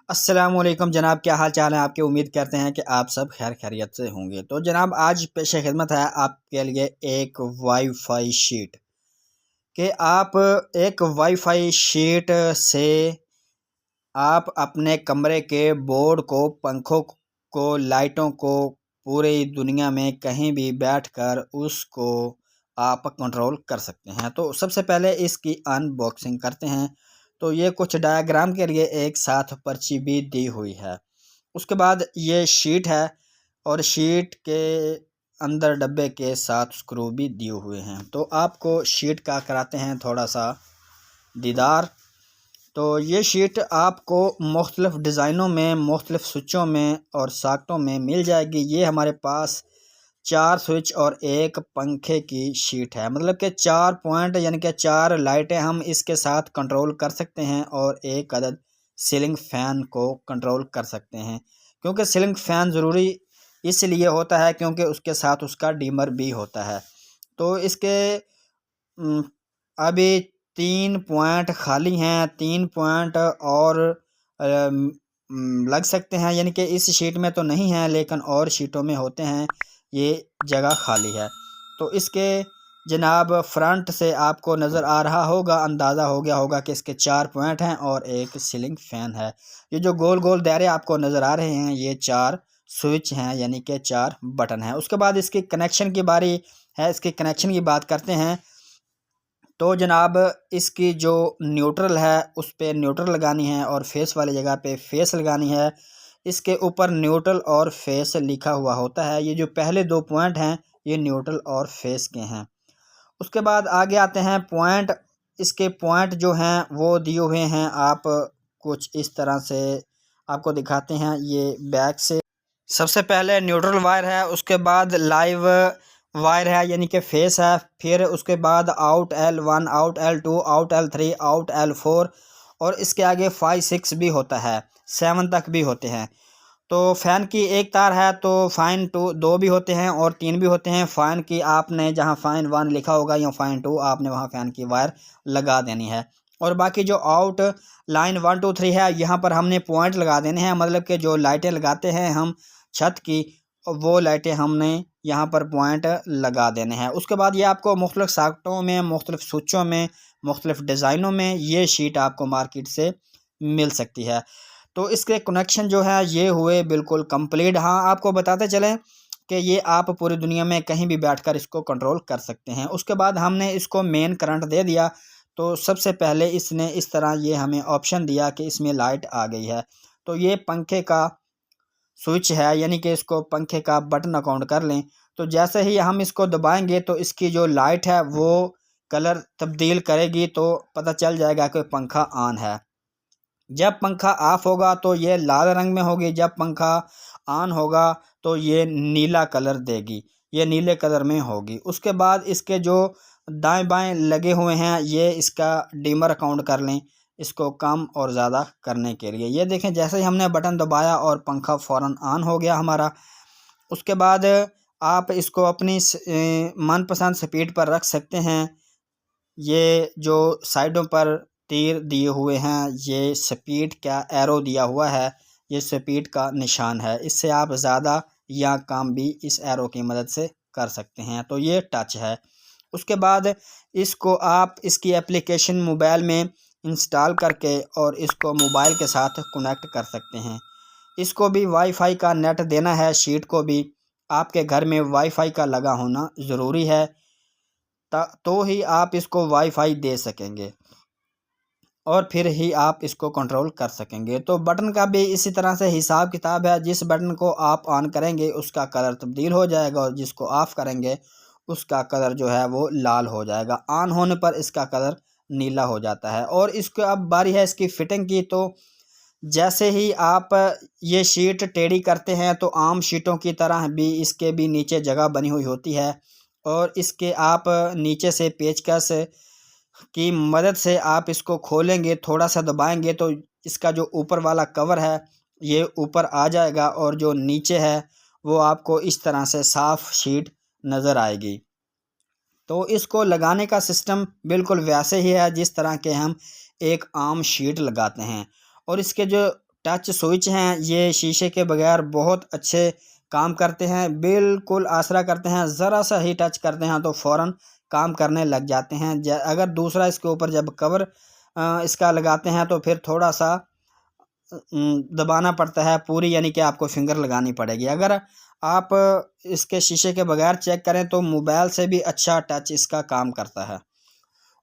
अस्सलामुअलैकुम जनाब, क्या हाल चाल है आपके। उम्मीद करते हैं कि आप सब खैर खैरियत से होंगे। तो जनाब आज पेश खिदमत है आपके लिए एक वाईफाई शीट कि आप एक वाईफाई शीट से आप अपने कमरे के बोर्ड को, पंखों को, लाइटों को पूरी दुनिया में कहीं भी बैठकर उसको आप कंट्रोल कर सकते हैं। तो सबसे पहले इसकी अनबॉक्सिंग करते हैं। तो ये कुछ डायग्राम के लिए एक साथ पर्ची भी दी हुई है। उसके बाद ये शीट है और शीट के अंदर डब्बे के साथ स्क्रू भी दिए हुए हैं। तो आपको शीट का कराते हैं थोड़ा सा दीदार। तो ये शीट आपको मुख्तलिफ़ डिज़ाइनों में, मुख्तलिफ़ स्विचों में और सॉकेटों में मिल जाएगी। ये हमारे पास 4 स्विच और एक पंखे की शीट है, मतलब कि 4 पॉइंट यानी कि 4 लाइटें हम इसके साथ कंट्रोल कर सकते हैं और एक अदद सीलिंग फ़ैन को कंट्रोल कर सकते हैं। क्योंकि सीलिंग फ़ैन ज़रूरी इसलिए होता है क्योंकि उसके साथ उसका डिमर भी होता है। तो इसके अभी 3 पॉइंट खाली हैं, 3 पॉइंट और लग सकते हैं, यानी कि इस शीट में तो नहीं है लेकिन और शीटों में होते हैं। ये जगह खाली है। तो इसके जनाब फ्रंट से आपको नज़र आ रहा होगा, अंदाज़ा हो गया होगा कि इसके 4 पॉइंट हैं और एक सीलिंग फ़ैन है। ये जो गोल गोल दायरे आपको नज़र आ रहे हैं ये 4 स्विच हैं, यानी कि 4 बटन हैं। उसके बाद इसकी कनेक्शन की बारी है। इसके कनेक्शन की बात करते हैं। तो जनाब इसकी जो न्यूट्रल है उस पे न्यूट्रल लगानी है और फेस वाली जगह पे फेस लगानी है। इसके ऊपर न्यूट्रल और फेस लिखा हुआ होता है। ये जो पहले 2 पॉइंट हैं ये न्यूट्रल और फेस के हैं। उसके बाद आगे आते हैं पॉइंट। इसके पॉइंट जो हैं वो दिए हुए हैं, आप कुछ इस तरह से आपको दिखाते हैं। ये बैक से सबसे पहले न्यूट्रल वायर है, उसके बाद लाइव वायर है यानी कि फेस है, फिर उसके बाद out L1, out L2, out L3, out L4 और इसके आगे 5 6 भी होता है, 7 तक भी होते हैं। तो फ़ैन की एक तार है तो फ़ैन 2 भी होते हैं और 3 भी होते हैं। फ़ैन की आपने जहां फ़ैन 1 लिखा होगा या फ़ैन 2 आपने वहां फ़ैन की वायर लगा देनी है। और बाकी जो आउट लाइन 1 2 3 है यहाँ पर हमने पॉइंट लगा देने हैं, मतलब कि जो लाइटें लगाते हैं हम छत की, वो लाइटें हमने यहाँ पर पॉइंट लगा देने हैं। उसके बाद ये आपको मुख्तलिफ़ सॉकेटों में, मुख्तलिफ़ स्विचों में, मुख्तलिफ़ डिज़ाइनों में ये शीट आपको मार्केट से मिल सकती है। तो इसके कनेक्शन जो है ये हुए बिल्कुल कंप्लीट। हाँ, आपको बताते चलें कि ये आप पूरी दुनिया में कहीं भी बैठकर इसको कंट्रोल कर सकते हैं। उसके बाद हमने इसको मेन करंट दे दिया। तो सबसे पहले इसने इस तरह ये हमें ऑप्शन दिया कि इसमें लाइट आ गई है। तो ये पंखे का स्विच है, यानी कि इसको पंखे का बटन अकाउंट कर लें। तो जैसे ही हम इसको दबाएंगे तो इसकी जो लाइट है वो कलर तब्दील करेगी, तो पता चल जाएगा कि पंखा ऑन है। जब पंखा ऑफ होगा तो ये लाल रंग में होगी, जब पंखा ऑन होगा तो ये नीला कलर देगी, ये नीले कलर में होगी। उसके बाद इसके जो दाएं बाएं लगे हुए हैं ये इसका डिमर काउंट कर लें, इसको कम और ज़्यादा करने के लिए। ये देखें जैसे ही हमने बटन दबाया और पंखा फ़ौरन ऑन हो गया हमारा। उसके बाद आप इसको अपनी मनपसंद स्पीड पर रख सकते हैं। ये जो साइडों पर तीर दिए हुए हैं ये स्पीड का एरो दिया हुआ है, ये स्पीड का निशान है। इससे आप ज़्यादा या कम भी इस एरो की मदद से कर सकते हैं। तो ये टच है। उसके बाद इसको आप इसकी एप्लीकेशन मोबाइल में इंस्टॉल करके और इसको मोबाइल के साथ कनेक्ट कर सकते हैं। इसको भी वाईफाई का नेट देना है। शीट को भी आपके घर में वाईफाई का लगा होना ज़रूरी है, तो ही आप इसको वाईफाई दे सकेंगे और फिर ही आप इसको कंट्रोल कर सकेंगे। तो बटन का भी इसी तरह से हिसाब किताब है। जिस बटन को आप ऑन करेंगे उसका कलर तब्दील हो जाएगा और जिसको ऑफ़ करेंगे उसका कलर जो है वो लाल हो जाएगा। ऑन होने पर इसका कलर नीला हो जाता है। और इसको अब बारी है इसकी फ़िटिंग की। तो जैसे ही आप ये शीट टेढ़ी करते हैं तो आम शीटों की तरह भी इसके भी नीचे जगह बनी हुई होती है और इसके आप नीचे से पेचकस की मदद से आप इसको खोलेंगे, थोड़ा सा दबाएंगे तो इसका जो ऊपर वाला कवर है ये ऊपर आ जाएगा और जो नीचे है वो आपको इस तरह से साफ़ शीट नज़र आएगी। तो इसको लगाने का सिस्टम बिल्कुल वैसे ही है जिस तरह के हम एक आम शीट लगाते हैं। और इसके जो टच स्विच हैं ये शीशे के बगैर बहुत अच्छे काम करते हैं, बिल्कुल आसरा करते हैं। ज़रा सा ही टच करते हैं तो फ़ौरन काम करने लग जाते हैं। अगर दूसरा इसके ऊपर जब कवर इसका लगाते हैं तो फिर थोड़ा सा दबाना पड़ता है पूरी, यानी कि आपको फिंगर लगानी पड़ेगी। अगर आप इसके शीशे के बगैर चेक करें तो मोबाइल से भी अच्छा टच इसका काम करता है।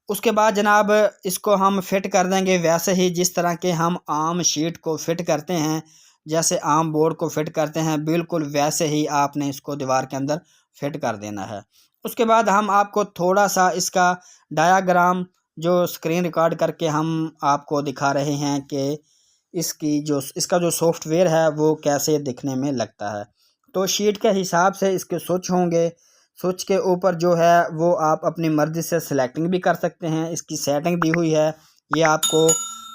उसके बाद जनाब इसको हम फिट कर देंगे वैसे ही जिस तरह के हम आम शीट को फिट करते हैं, जैसे आम बोर्ड को फिट करते हैं, बिल्कुल वैसे ही आपने इसको दीवार के अंदर फिट कर देना है। उसके बाद हम आपको थोड़ा सा इसका डायाग्राम जो स्क्रीन रिकॉर्ड करके हम आपको दिखा रहे हैं कि इसका जो सॉफ्टवेयर है वो कैसे दिखने में लगता है। तो शीट के हिसाब से इसके स्विच होंगे, स्विच के ऊपर जो है वो आप अपनी मर्ज़ी से सिलेक्टिंग भी कर सकते हैं। इसकी सेटिंग दी हुई है, ये आपको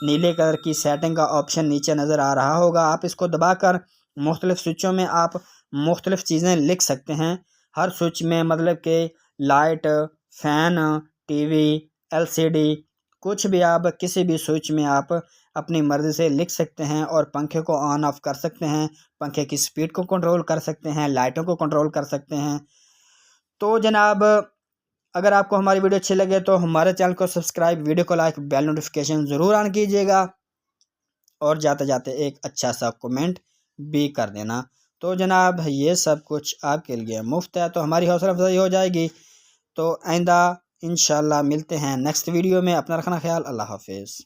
नीले कलर की सेटिंग का ऑप्शन नीचे नज़र आ रहा होगा। आप इसको दबाकर मुख्तलिफ़ स्विचों में आप मुख्तलिफ़ चीज़ें लिख सकते हैं। हर स्विच में मतलब कि लाइट, फ़ैन, टीवी, एलसीडी, कुछ भी आप किसी भी स्विच में आप अपनी मर्ज़ी से लिख सकते हैं और पंखे को ऑन ऑफ़ कर सकते हैं, पंखे की स्पीड को कंट्रोल कर सकते हैं, लाइटों को कंट्रोल कर सकते हैं। तो जनाब अगर आपको हमारी वीडियो अच्छी लगे तो हमारे चैनल को सब्सक्राइब, वीडियो को लाइक, बेल नोटिफिकेशन ज़रूर ऑन कीजिएगा और जाते जाते एक अच्छा सा कमेंट भी कर देना। तो जनाब ये सब कुछ आपके लिए मुफ्त है, तो हमारी हौसला अफजाई हो जाएगी। तो आइंदा इंशाल्लाह मिलते हैं नेक्स्ट वीडियो में। अपना रखना ख्याल। अल्लाह हाफिज़।